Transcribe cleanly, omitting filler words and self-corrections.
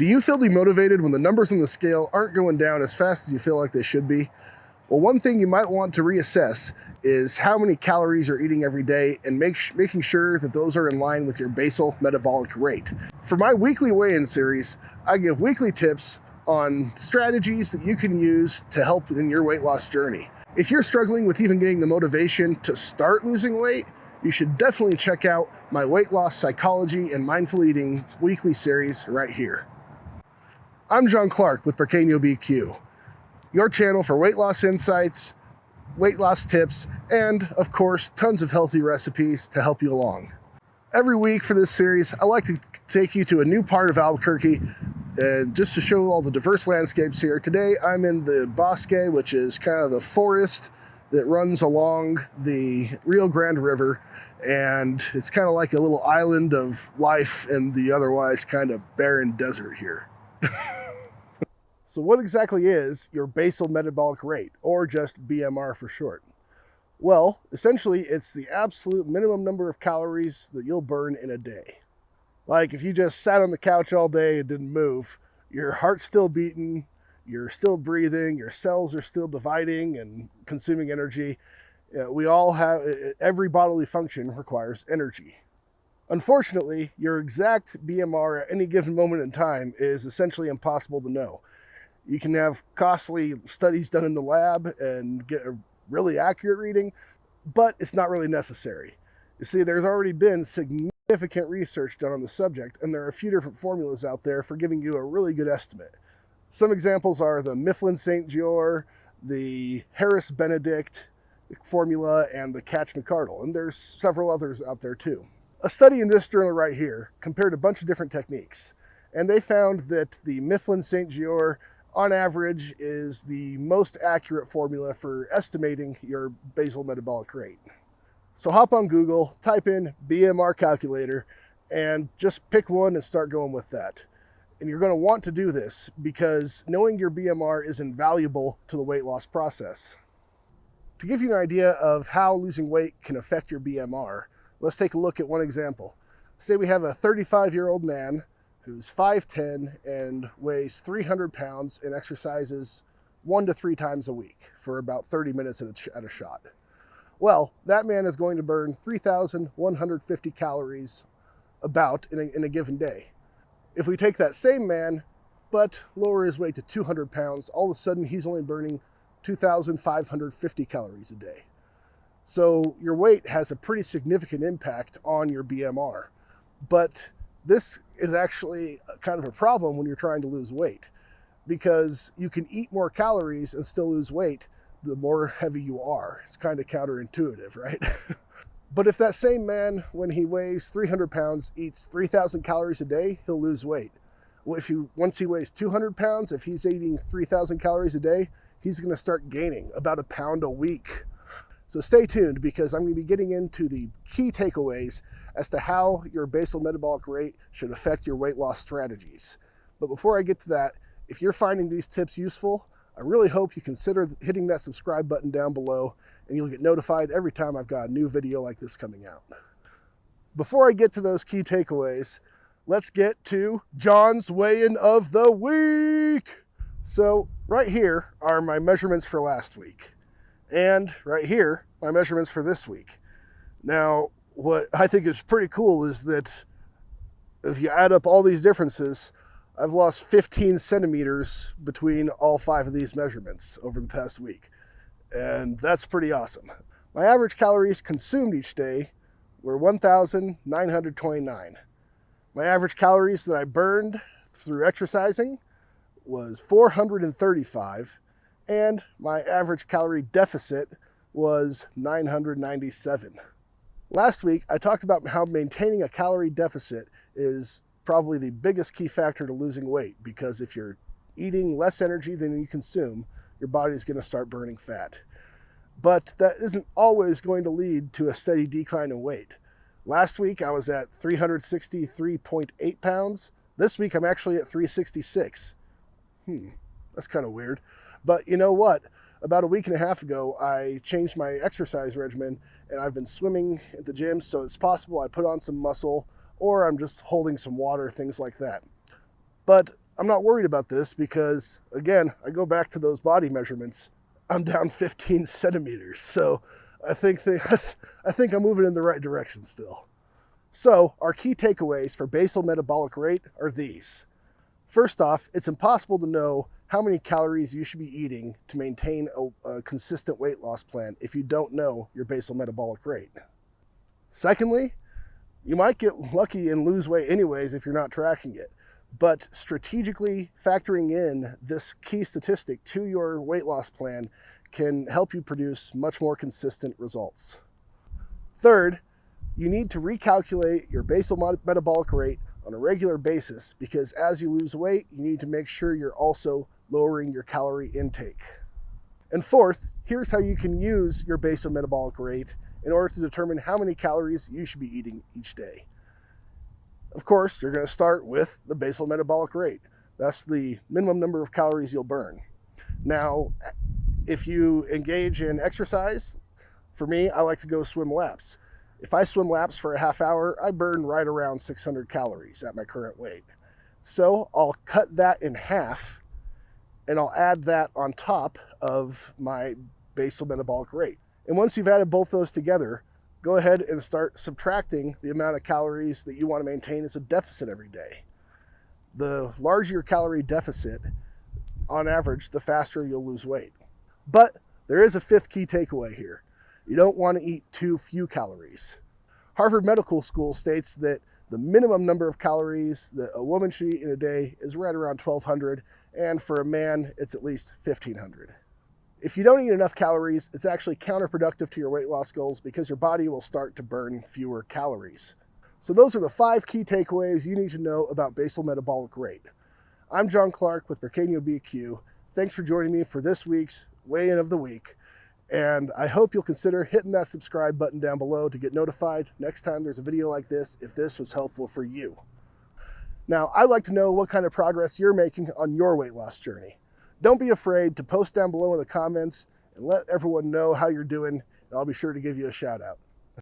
Do you feel demotivated when the numbers on the scale aren't going down as fast as you feel like they should be? Well, one thing you might want to reassess is how many calories you're eating every day and making sure that those are in line with your basal metabolic rate. For my weekly weigh-in series, I give weekly tips on strategies that you can use to help in your weight loss journey. If you're struggling with even getting the motivation to start losing weight, you should definitely check out my weight loss psychology and mindful eating weekly series right here. I'm John Clark with Pequeño BQ, your channel for weight loss insights, weight loss tips, and of course, tons of healthy recipes to help you along. Every week for this series, I like to take you to a new part of Albuquerque just to show all the diverse landscapes here. Today, I'm in the Bosque, which is kind of the forest that runs along the Rio Grande River, and it's kind of like a little island of life in the otherwise kind of barren desert here. So what exactly is your basal metabolic rate, or just BMR for short? Well, essentially it's the absolute minimum number of calories that you'll burn in a day. Like if you just sat on the couch all day and didn't move, your heart's still beating, you're still breathing, your cells are still dividing and consuming energy. We all have, every bodily function requires energy. Unfortunately, your exact BMR at any given moment in time is essentially impossible to know. You can have costly studies done in the lab and get a really accurate reading, but it's not really necessary. You see, there's already been significant research done on the subject, and there are a few different formulas out there for giving you a really good estimate. Some examples are the Mifflin-St. Jeor, the Harris-Benedict formula, and the Katch-McArdle, and there's several others out there too. A study in this journal right here compared a bunch of different techniques, and they found that the Mifflin-St. Jeor on average is the most accurate formula for estimating your basal metabolic rate. So hop on Google, type in BMR calculator, and just pick one and start going with that. And you're going to want to do this because knowing your BMR is invaluable to the weight loss process. To give you an idea of how losing weight can affect your BMR, let's take a look at one example. Say we have a 35-year-old man who's 5'10" and weighs 300 pounds and exercises 1 to 3 times a week for about 30 minutes at a shot. Well, that man is going to burn 3,150 calories about in a given day. If we take that same man, but lower his weight to 200 pounds, all of a sudden he's only burning 2,550 calories a day. So your weight has a pretty significant impact on your BMR. But this is actually kind of a problem when you're trying to lose weight, because you can eat more calories and still lose weight the more heavy you are. It's kind of counterintuitive, right? But if that same man, when he weighs 300 pounds, eats 3,000 calories a day, he'll lose weight. Once he weighs 200 pounds, if he's eating 3,000 calories a day, he's going to start gaining about a pound a week. So stay tuned, because I'm going to be getting into the key takeaways as to how your basal metabolic rate should affect your weight loss strategies. But before I get to that, if you're finding these tips useful, I really hope you consider hitting that subscribe button down below, and you'll get notified every time I've got a new video like this coming out. Before I get to those key takeaways, let's get to John's weigh-in of the week. So right here are my measurements for last week. And right here, my measurements for this week. Now, what I think is pretty cool is that if you add up all these differences, I've lost 15 centimeters between all 5 of these measurements over the past week. And that's pretty awesome. My average calories consumed each day were 1,929. My average calories that I burned through exercising was 435. And my average calorie deficit was 997. Last week, I talked about how maintaining a calorie deficit is probably the biggest key factor to losing weight, because if you're eating less energy than you consume, your body's going to start burning fat. But that isn't always going to lead to a steady decline in weight. Last week, I was at 363.8 pounds. This week, I'm actually at 366. That's kind of weird. But you know what? About a week and a half ago, I changed my exercise regimen, and I've been swimming at the gym, so it's possible I put on some muscle, or I'm just holding some water, things like that. But I'm not worried about this because, again, I go back to those body measurements. I'm down 15 centimeters. So I think I'm moving in the right direction still. So our key takeaways for basal metabolic rate are these. First off, it's impossible to know how many calories you should be eating to maintain a consistent weight loss plan if you don't know your basal metabolic rate. Secondly, you might get lucky and lose weight anyways if you're not tracking it, but strategically factoring in this key statistic to your weight loss plan can help you produce much more consistent results. Third, you need to recalculate your basal metabolic rate on a regular basis because as you lose weight, you need to make sure you're also lowering your calorie intake. And fourth, here's how you can use your basal metabolic rate in order to determine how many calories you should be eating each day. Of course, you're going to start with the basal metabolic rate. That's the minimum number of calories you'll burn. Now, if you engage in exercise, for me, I like to go swim laps. If I swim laps for a half hour, I burn right around 600 calories at my current weight. So I'll cut that in half and I'll add that on top of my basal metabolic rate. And once you've added both those together, go ahead and start subtracting the amount of calories that you want to maintain as a deficit every day. The larger your calorie deficit, on average, the faster you'll lose weight. But there is a fifth key takeaway here. You don't want to eat too few calories. Harvard Medical School states that the minimum number of calories that a woman should eat in a day is right around 1,200, and for a man, it's at least 1,500. If you don't eat enough calories, it's actually counterproductive to your weight loss goals because your body will start to burn fewer calories. So those are the 5 key takeaways you need to know about basal metabolic rate. I'm John Clark with Bracanio BQ. Thanks for joining me for this week's Weigh-In of the Week. And I hope you'll consider hitting that subscribe button down below to get notified next time there's a video like this if this was helpful for you. Now, I'd like to know what kind of progress you're making on your weight loss journey. Don't be afraid to post down below in the comments and let everyone know how you're doing, and I'll be sure to give you a shout out.